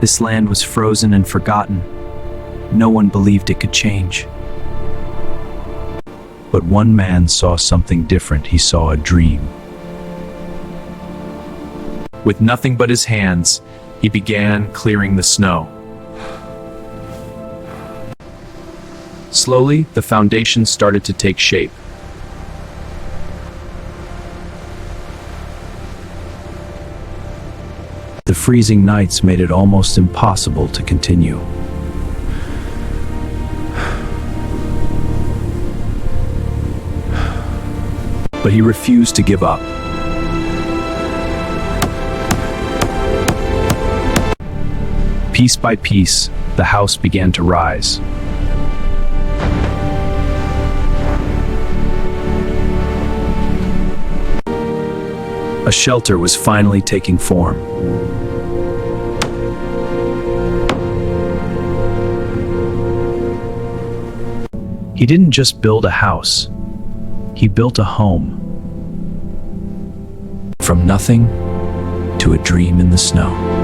This land was frozen and forgotten. No one believed it could change. But one man saw something different. He saw a dream. With nothing but his hands, he began clearing the snow. Slowly, the foundation started to take shape. The freezing nights made it almost impossible to continue. But he refused to give up. Piece by piece, the house began to rise. A shelter was finally taking form. He didn't just build a house, he built a home. From nothing to a dream in the snow.